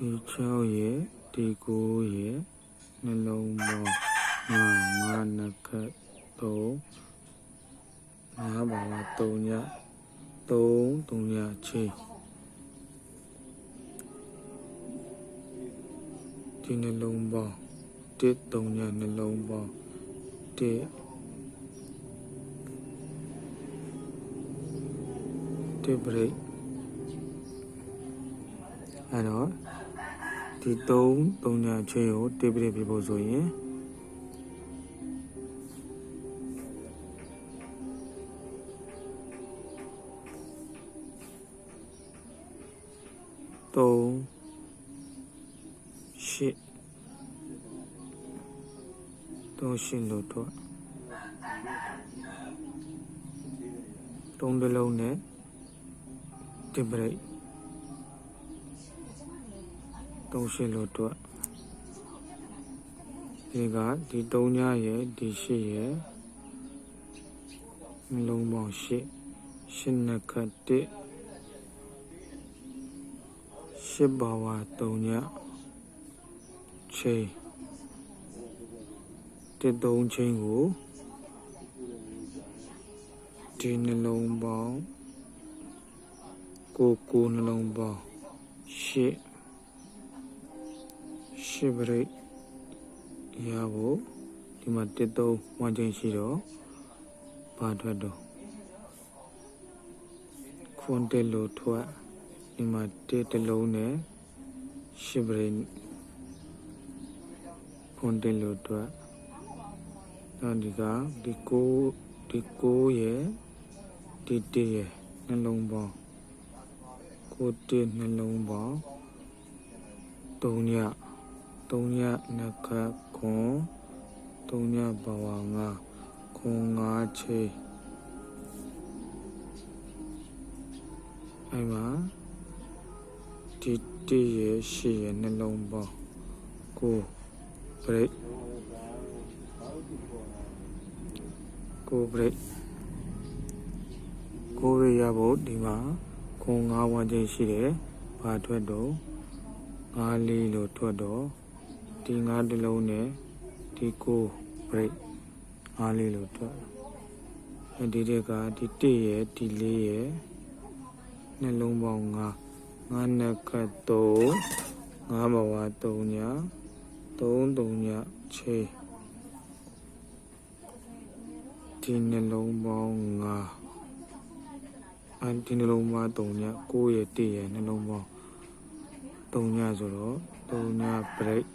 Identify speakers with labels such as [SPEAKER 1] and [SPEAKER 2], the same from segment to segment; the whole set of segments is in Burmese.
[SPEAKER 1] ဒီ6ရဲ့ဒီ9ရဲ့နှလုံးပေါင်း5နှစ်ခတ်3 5ပါး3ည3ညချင်းဒီနှလုံးပေါင်း1 3ညနှလုံးပေါင်း1ပရိတ်အဲ့တော့ဒီ3ညချင်းကို1ပရိတ်ပြဖို့ဆိုရင်3လို့တော့3တလုံးနဲ့1ပရိတ်3လို့တော့ဒီကဒီ3ညရဲ့ဒီ8ရဲ့နှလုံးပေါင်း8နှစ်ခတ်1 8ပါဝါ3ညချင်း3ချင်းကိုဒီနှလုံးပေါင်း9နှလုံးပေါင်း8ပရိတ်ရဖို့ဒီမှာ1 3 1ချင်းရှိတော့ဘာထွက်တော့ခွန်1လို့ထွက်ဒီမှာ1လုံးနဲ့8ပရိတ်ခွန်1လို့ထွက်တော့ဒီကဒီ9ရဲ့ဒီ1ရဲ့နှလုံးပေါင်း9နှလုံးပေါင်း3ညနှစ်ခတ်ခွန်3ညပါဝါ5ခွန်5ချင်းအဲ့မှာဒီ1ရဲ့8ရဲ့နှလုံးပေါင်း9ပရိတ်9ပရိတ်ရဖို့ဒီမှာခွန်5ဝန်းကျင်ရှိတယ်ဘာထွက်တော့5လေးလို့ထွက်တော့ဒီ5တလုံးနဲ့ဒီ9ပရိတ်5လေးလို့ထွက်ဒီကဒီ1ရဲ့ဒီ4ရဲ့နှလုံးပေါင်း5နှစ်ခတ်3 5ပါဝါ3ည3ညချင်းဒီနှလုံးပေါင်း5ဒီနှလုံးပေါင်း3ည9ရဲ့1ရဲ့နှလုံးပေါင်း3ညဆိုတော့3ညပရိတ်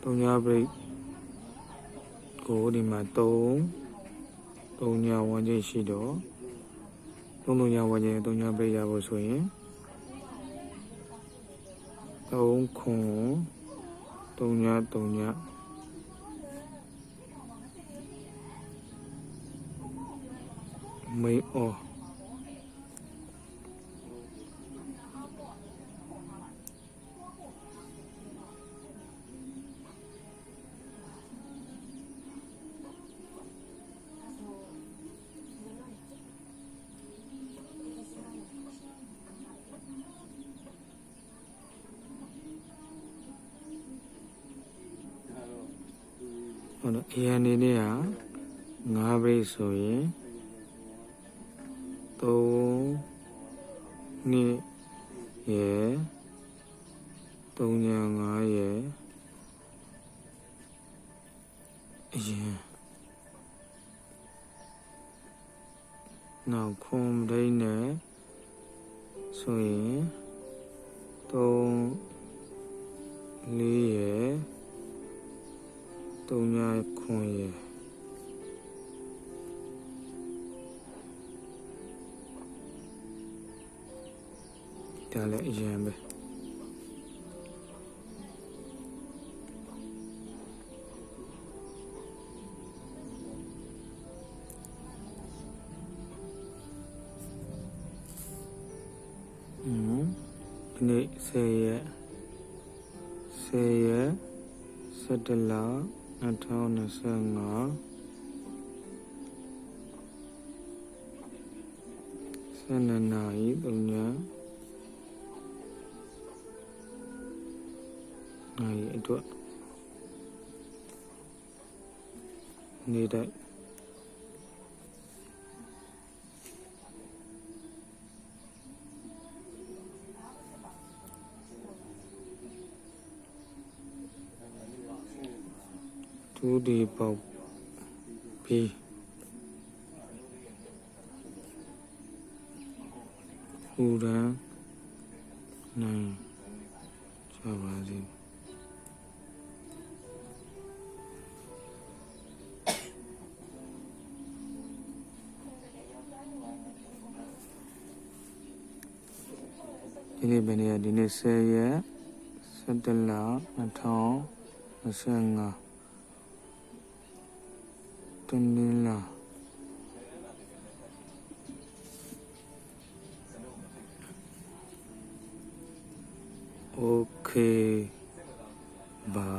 [SPEAKER 1] 3ညပရိတ်ကိုဒီမှာ3ညဝန်းကျင်ရှိတော့3ညဝန်းကျင်3ညပရိတ်ရဖို့ဆိုရင်3ခွန်3ညမိအောအရင်နေနဲ့ဟာ5ပရိတ်ဆိုရင်3နှစ်ရယ်3ည5ရယ်အရင်နောက်ခွန်ဒိန်းနဲ့ဆိုရင်3 4ရယ်3ညခွန်ရယ်ဒါလည်းအရင်ပဲဒီနေ့10ရက်17လ2025 12နာရီ3ညနိုင်အတွက်နေတိုက်ဒုတိပေါက်ပြီးဥရန်နိုင်ကြပါစေဒီနေ့ဘယ်နေ့ဒီနေ့10ရက်17လ2025တနင်္လာโอเคပါ